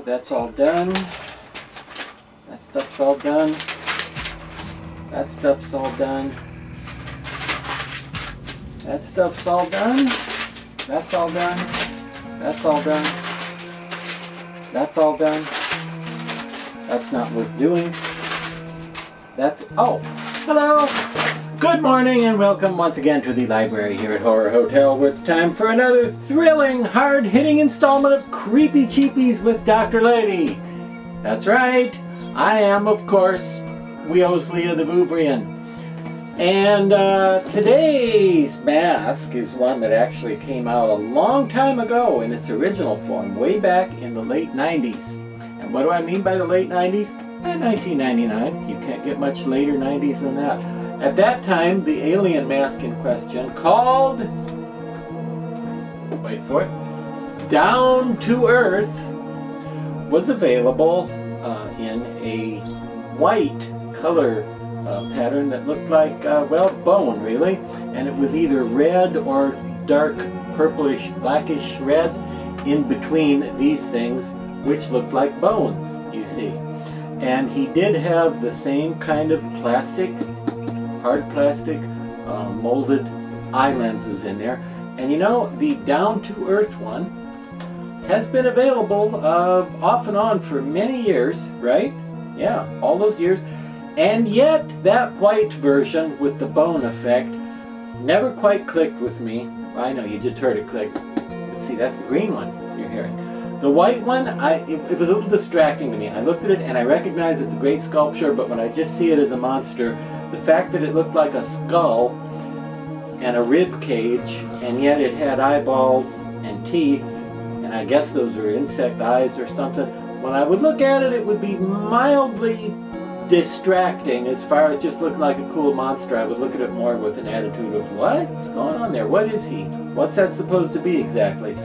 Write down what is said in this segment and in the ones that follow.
that's all done. That stuff's all done. That stuff's all done. That stuff's all done. That's all done. That's all done. That's all done. That's not worth doing. That's... Oh! Hello! Good morning and welcome once again to the library here at Horror Hotel, where it's time for another thrilling, hard-hitting installment of Creepy Cheapies with Dr. Lady. That's right. I am, of course, Weosley the Vouvrian. And today's mask is one that actually came out a long time ago in its original form, way back in the late 90s. And what do I mean by the late 90s? 1999. You can't get much later 90s than that. At that time, the alien mask in question, called, wait for it, Down to Earth, was available in a white color pattern that looked like, well, bone really, and it was either red or dark purplish blackish red in between these things, which looked like bones, you see. And he did have the same kind of plastic, hard plastic, molded eye lenses in there. And you know, the Down to Earth one has been available off and on for many years, right? Yeah, all those years. And yet, that white version with the bone effect never quite clicked with me. I know, you just heard it click. But see, that's the green one you're hearing. The white one, it was a little distracting to me. I looked at it and I recognized it's a great sculpture, but when I just see it as a monster, the fact that it looked like a skull and a rib cage, and yet it had eyeballs and teeth, and I guess those are insect eyes or something, when I would look at it, it would be mildly distracting as far as just looking like a cool monster. I would look at it more with an attitude of, what's going on there? What is he? What's that supposed to be exactly?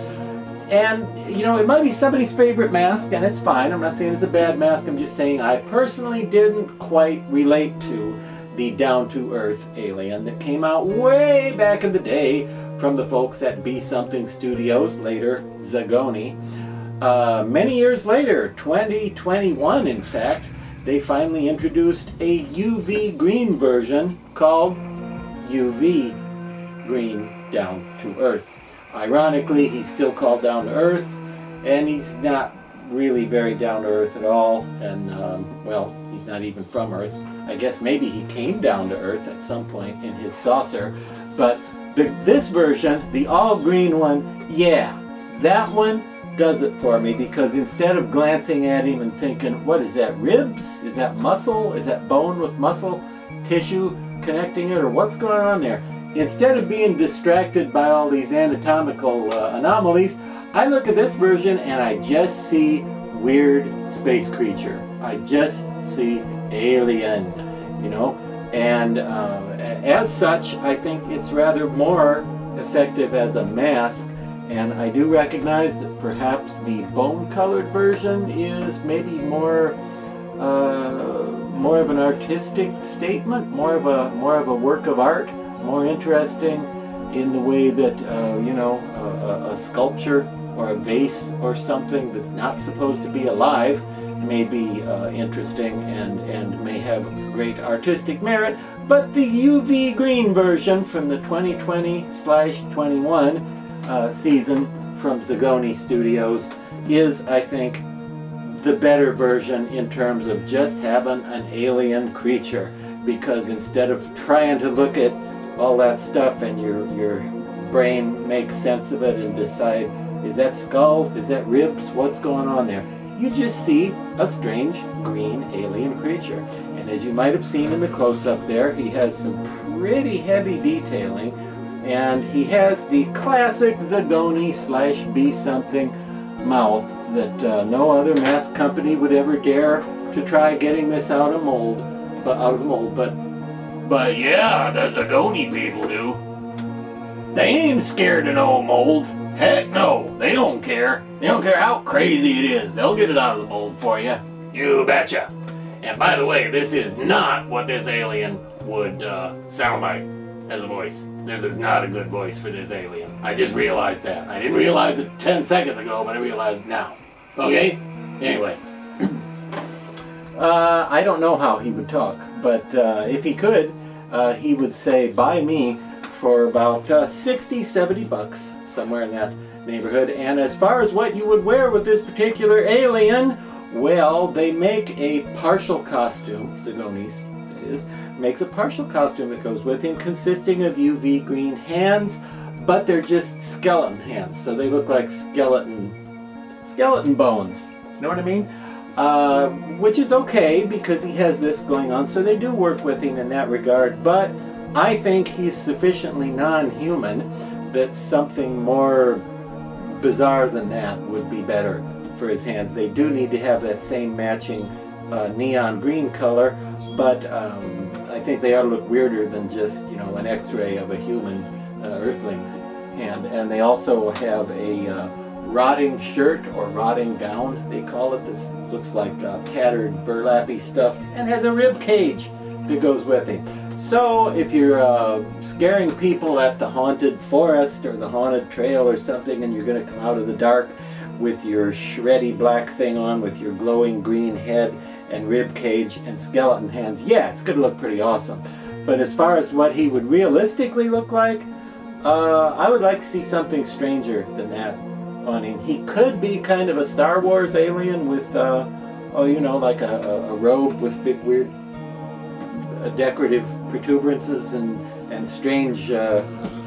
And, you know, it might be somebody's favorite mask, and it's fine. I'm not saying it's a bad mask. I'm just saying I personally didn't quite relate to the down-to-earth alien that came out way back in the day from the folks at Be Something Studios, later Zagoni. Many years later, 2021 in fact, they finally introduced a UV green version called UV Green Down to Earth. Ironically, he's still called Down to Earth, and he's not really very down to earth at all, and well, he's not even from Earth. I guess maybe he came down to Earth at some point in his saucer, but this version, the all green one, yeah, that one does it for me, because instead of glancing at him and thinking, what is that, ribs? Is that muscle? Is that bone with muscle tissue connecting it, or what's going on there? Instead of being distracted by all these anatomical anomalies, I look at this version and I just see weird space creature. I just see alien, you know, and as such, I think it's rather more effective as a mask. And I do recognize that perhaps the bone-colored version is maybe more of an artistic statement, more of a work of art, more interesting in the way that you know, a sculpture or a vase or something that's not supposed to be alive may be interesting and may have great artistic merit. But the UV green version from the 2020/21 season from Zagoni Studios is, I think, the better version in terms of just having an alien creature, because instead of trying to look at all that stuff and your brain makes sense of it and decide, is that skull, is that ribs, what's going on there, you just see a strange green alien creature. And as you might have seen in the close-up there, he has some pretty heavy detailing. And he has the classic Zagoni/Be Something mouth that no other mask company would ever dare to try getting this out of the mold. But yeah, the Zagoni people do. They ain't scared of no mold. Heck no, they don't care. They don't care how crazy it is. They'll get it out of the mold for you. You betcha. And by the way, this is not what this alien would sound like as a voice. This is not a good voice for this alien. I just realized that. I didn't realize it 10 seconds ago, but I realized now. Okay? Anyway, I don't know how he would talk, but if he could, he would say, buy me for about 60, 70 bucks, somewhere in that neighborhood. And as far as what you would wear with this particular alien, well, they make a partial costume, Zagonis, that is, makes a partial costume that goes with him, consisting of UV green hands, but they're just skeleton hands, so they look like skeleton bones. You know what I mean? Which is okay because he has this going on, so they do work with him in that regard. But I think he's sufficiently non-human that something more bizarre than that would be better for his hands. They do need to have that same matching neon green color, but I think they ought to look weirder than just, you know, an X-ray of a human Earthling's hand. And they also have a rotting shirt or rotting gown, they call it. This looks like tattered burlappy stuff and has a rib cage that goes with it. So if you're scaring people at the haunted forest or the haunted trail or something, and you're going to come out of the dark with your shreddy black thing on with your glowing green head and rib cage and skeleton hands, yeah, it's going to look pretty awesome. But as far as what he would realistically look like, I would like to see something stranger than that on him. He could be kind of a Star Wars alien with, oh, you know, like a robe with big weird decorative protuberances and strange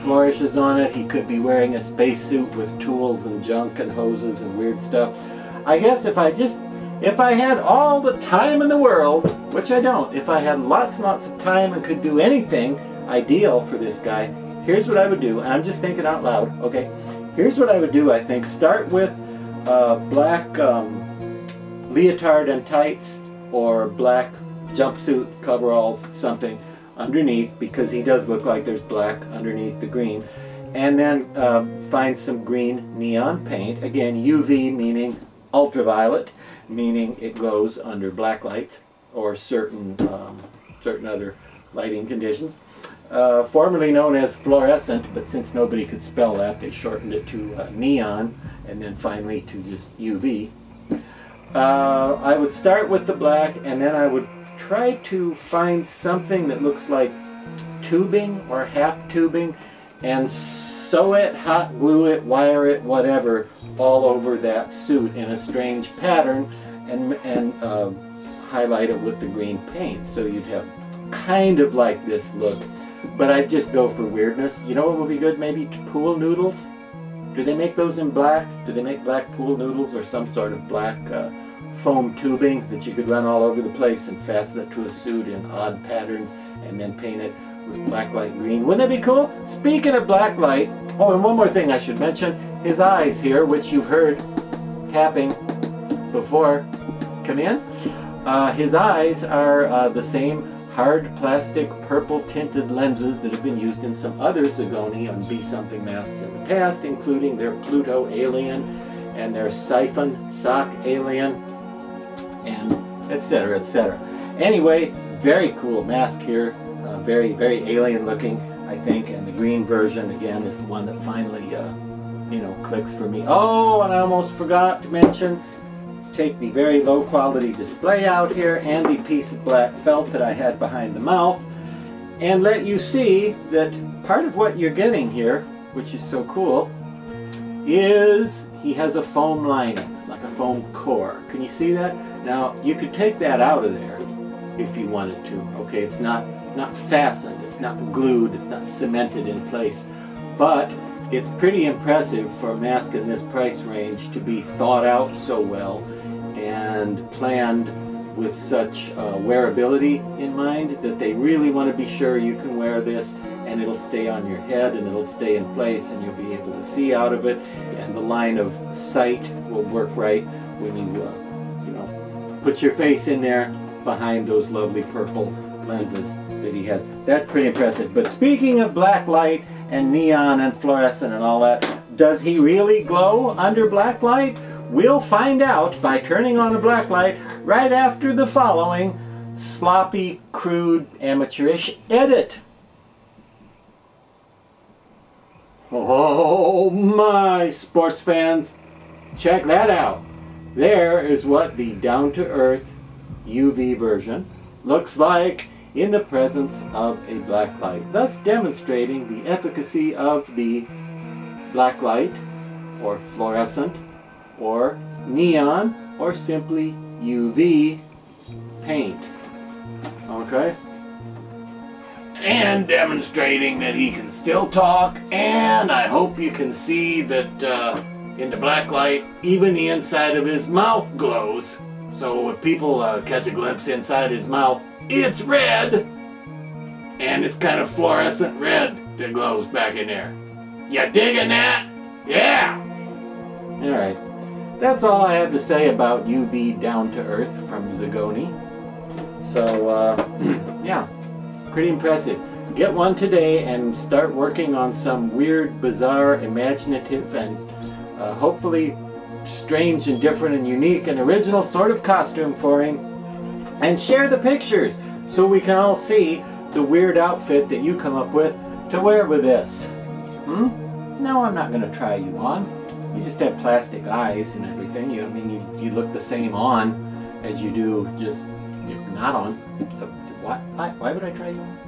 flourishes on it. He could be wearing a spacesuit with tools and junk and hoses and weird stuff. I guess if I had all the time in the world, which I don't, if I had lots and lots of time and could do anything ideal for this guy, here's what I would do. I'm just thinking out loud, okay? Here's what I would do, I think. Start with black leotard and tights, or black jumpsuit, coveralls, something underneath, because he does look like there's black underneath the green. And then find some green neon paint. Again, UV meaning ultraviolet, meaning it glows under black lights or certain other lighting conditions. Formerly known as fluorescent, but since nobody could spell that, they shortened it to neon, and then finally to just UV. I would start with the black, and then I would try to find something that looks like tubing or half tubing, and sew it, hot glue it, wire it, whatever, all over that suit in a strange pattern, and highlight it with the green paint, so you'd have kind of like this look. But I'd just go for weirdness. You know what would be good? Maybe pool noodles? Do they make those in black? Do they make black pool noodles, or some sort of black foam tubing that you could run all over the place and fasten it to a suit in odd patterns and then paint it with black light green? Wouldn't that be cool? Speaking of black light, oh, and one more thing I should mention. His eyes here, which you've heard tapping before, come in. His eyes are the same hard plastic purple tinted lenses that have been used in some other Zagoni on Be Something masks in the past, including their Pluto alien and their Siphon sock alien, and etc., etc. Anyway, very cool mask here, very, very alien looking, I think, and the green version again is the one that finally you know, clicks for me. Oh, and I almost forgot to mention, take the very low quality display out here and the piece of black felt that I had behind the mouth, and let you see that part of what you're getting here, which is so cool, is he has a foam lining, like a foam core. Can you see that? Now you could take that out of there if you wanted to. Okay, it's not fastened, it's not glued, it's not cemented in place, but it's pretty impressive for a mask in this price range to be thought out so well and planned with such wearability in mind that they really want to be sure you can wear this and it'll stay on your head and it'll stay in place and you'll be able to see out of it, and the line of sight will work right when you you know, put your face in there behind those lovely purple lenses that he has. That's pretty impressive. But speaking of black light and neon and fluorescent and all that, does he really glow under black light? We'll find out by turning on a black light right after the following sloppy, crude, amateurish edit. Oh my, sports fans, check that out. there is what the down-to-earth UV version looks like in the presence of a black light, thus demonstrating the efficacy of the black light, or fluorescent, or neon, or simply UV paint. Okay? And demonstrating that he can still talk, and I hope you can see that in the black light, even the inside of his mouth glows. So if people catch a glimpse inside his mouth, it's red, and it's kind of fluorescent red that glows back in there. You digging that? Yeah! Alright, that's all I have to say about UV Down to Earth from Zagoni. So, yeah, pretty impressive. Get one today and start working on some weird, bizarre, imaginative, and hopefully strange and different and unique and original sort of costume for him. And share the pictures so we can all see the weird outfit that you come up with to wear with this. No, I'm not going to try you on. You just have plastic eyes and everything. You look the same on as you do just not on. So why would I try you on?